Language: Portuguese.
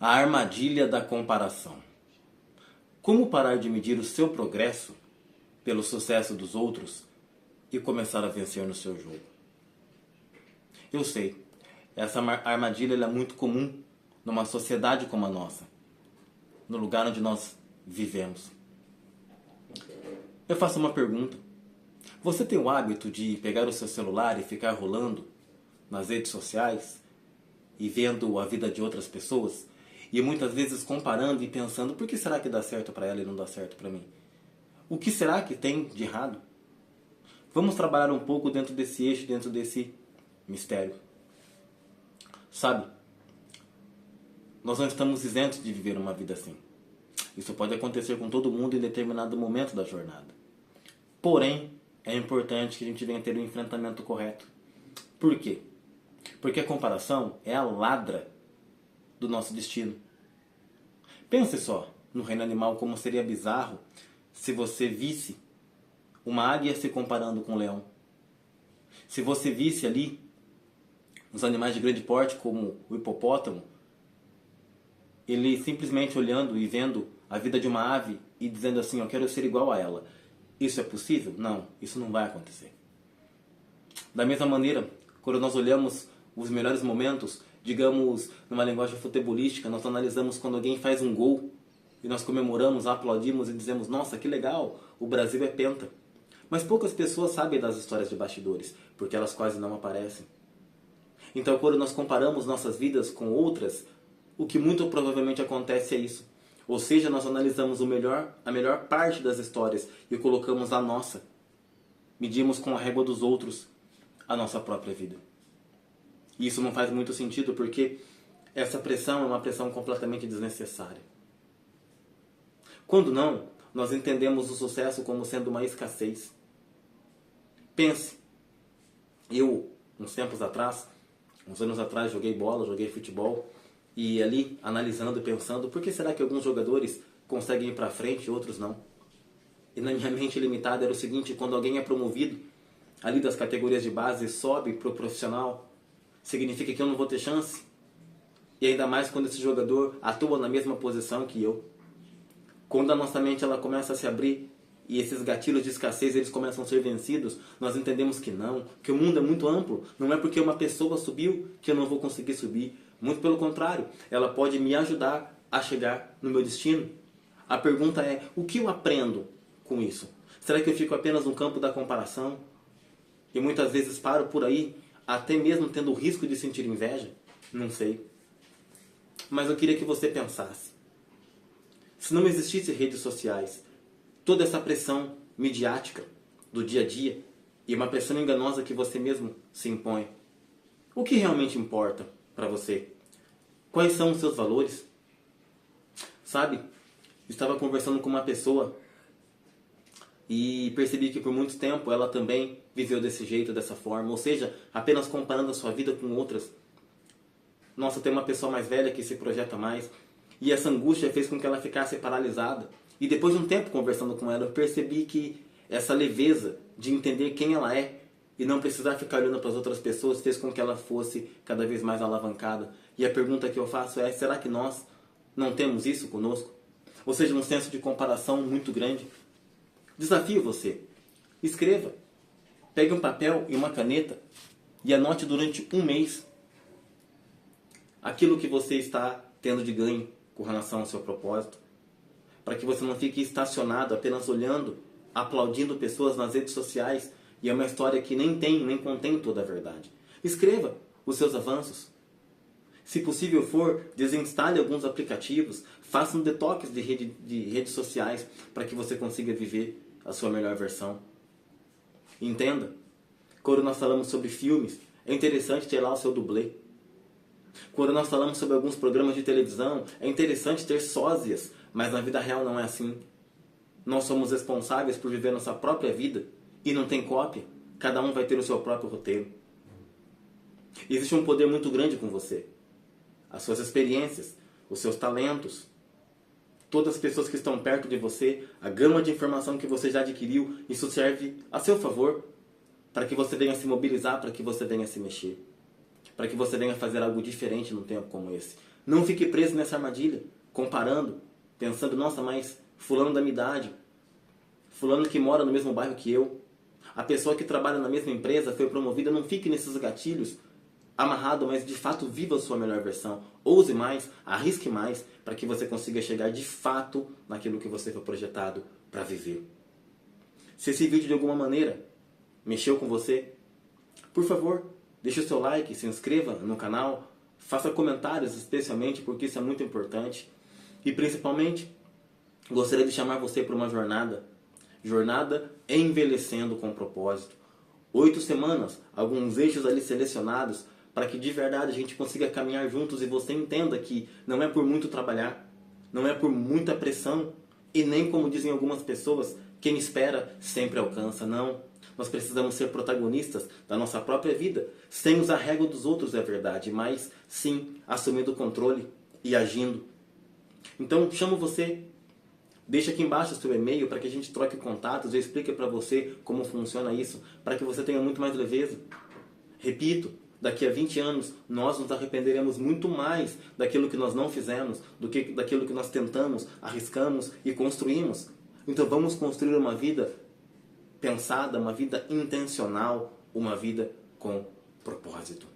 A armadilha da comparação. Como parar de medir o seu progresso pelo sucesso dos outros e começar a vencer no seu jogo? Eu sei, essa armadilha é muito comum numa sociedade como a nossa, no lugar onde nós vivemos. Eu faço uma pergunta. Você tem o hábito de pegar o seu celular e ficar rolando nas redes sociais e vendo a vida de outras pessoas e muitas vezes comparando e pensando: por que será que dá certo para ela e não dá certo para mim? O que será que tem de errado? Vamos trabalhar um pouco dentro desse eixo, dentro desse mistério. Sabe, nós não estamos isentos de viver uma vida assim. Isso pode acontecer com todo mundo em determinado momento da jornada. Porém, é importante que a gente venha ter o enfrentamento correto. Por quê? Porque a comparação é a ladra do nosso destino. Pense só no reino animal como seria bizarro se você visse uma águia se comparando com um leão. Se você visse ali os animais de grande porte como o hipopótamo, ele simplesmente olhando e vendo a vida de uma ave e dizendo assim: eu quero ser igual a ela. Isso é possível? Não, isso não vai acontecer. Da mesma maneira, quando nós olhamos os melhores momentos, digamos, numa linguagem futebolística, nós analisamos quando alguém faz um gol e nós comemoramos, aplaudimos e dizemos: nossa, que legal, o Brasil é penta. Mas poucas pessoas sabem das histórias de bastidores, porque elas quase não aparecem. Então, quando nós comparamos nossas vidas com outras, o que muito provavelmente acontece é isso. Ou seja, nós analisamos a melhor parte das histórias e colocamos a nossa. Medimos com a régua dos outros a nossa própria vida. E isso não faz muito sentido, porque essa pressão é uma pressão completamente desnecessária. Quando não, nós entendemos o sucesso como sendo uma escassez. Pense, eu, uns tempos atrás, uns anos atrás, joguei bola, joguei futebol, e ali, analisando e pensando: por que será que alguns jogadores conseguem ir para frente e outros não? E na minha mente limitada era o seguinte: quando alguém é promovido ali das categorias de base e sobe para o profissional, significa que eu não vou ter chance? E ainda mais quando esse jogador atua na mesma posição que eu. Quando a nossa mente ela começa a se abrir e esses gatilhos de escassez eles começam a ser vencidos, nós entendemos que não, que o mundo é muito amplo. Não é porque uma pessoa subiu que eu não vou conseguir subir. Muito pelo contrário, ela pode me ajudar a chegar no meu destino. A pergunta é: o que eu aprendo com isso? Será que eu fico apenas no campo da comparação? E muitas vezes paro por aí, até mesmo tendo o risco de sentir inveja? Não sei. Mas eu queria que você pensasse. Se não existisse redes sociais, toda essa pressão midiática do dia a dia e uma pressão enganosa que você mesmo se impõe, o que realmente importa para você? Quais são os seus valores? Sabe, estava conversando com uma pessoa e percebi que por muito tempo ela também viveu desse jeito, dessa forma, ou seja, apenas comparando a sua vida com outras. Nossa, tem uma pessoa mais velha que se projeta mais, e essa angústia fez com que ela ficasse paralisada. E depois de um tempo conversando com ela, eu percebi que essa leveza de entender quem ela é e não precisar ficar olhando para as outras pessoas fez com que ela fosse cada vez mais alavancada. E a pergunta que eu faço é: será que nós não temos isso conosco? Ou seja, um senso de comparação muito grande. Desafio você. Escreva. Pegue um papel e uma caneta e anote durante um mês aquilo que você está tendo de ganho com relação ao seu propósito, para que você não fique estacionado apenas olhando, aplaudindo pessoas nas redes sociais e é uma história que nem contém toda a verdade. Escreva os seus avanços. Se possível for, desinstale alguns aplicativos, faça um detox de redes sociais para que você consiga viver a sua melhor versão. Entenda, quando nós falamos sobre filmes, é interessante ter lá o seu dublê. Quando nós falamos sobre alguns programas de televisão, é interessante ter sósias, mas na vida real não é assim. Nós somos responsáveis por viver nossa própria vida e não tem cópia. Cada um vai ter o seu próprio roteiro. Existe um poder muito grande com você. As suas experiências, os seus talentos, todas as pessoas que estão perto de você, a gama de informação que você já adquiriu, isso serve a seu favor, para que você venha se mobilizar, para que você venha se mexer. para que você venha fazer algo diferente num tempo como esse. Não fique preso nessa armadilha, comparando, pensando, nossa, mas fulano da minha idade, fulano que mora no mesmo bairro que eu, a pessoa que trabalha na mesma empresa foi promovida. Não fique nesses gatilhos amarrado, mas de fato viva a sua melhor versão. Ouse mais, arrisque mais, para que você consiga chegar de fato naquilo que você foi projetado para viver. Se esse vídeo de alguma maneira mexeu com você, por favor, deixe o seu like, se inscreva no canal, faça comentários especialmente, porque isso é muito importante. E principalmente, gostaria de chamar você para uma jornada envelhecendo com propósito. 8 semanas, alguns eixos ali selecionados, para que de verdade a gente consiga caminhar juntos e você entenda que não é por muito trabalhar, não é por muita pressão, e nem, como dizem algumas pessoas, quem espera sempre alcança. Não. Nós precisamos ser protagonistas da nossa própria vida, sem usar a régua dos outros, é verdade, mas sim assumindo o controle e agindo. Então, chamo você, deixa aqui embaixo o seu e-mail para que a gente troque contatos, eu explique para você como funciona isso, para que você tenha muito mais leveza. Repito, daqui a 20 anos nós nos arrependeremos muito mais daquilo que nós não fizemos, do que daquilo que nós tentamos, arriscamos e construímos. Então vamos construir uma vida pensada, uma vida intencional, uma vida com propósito.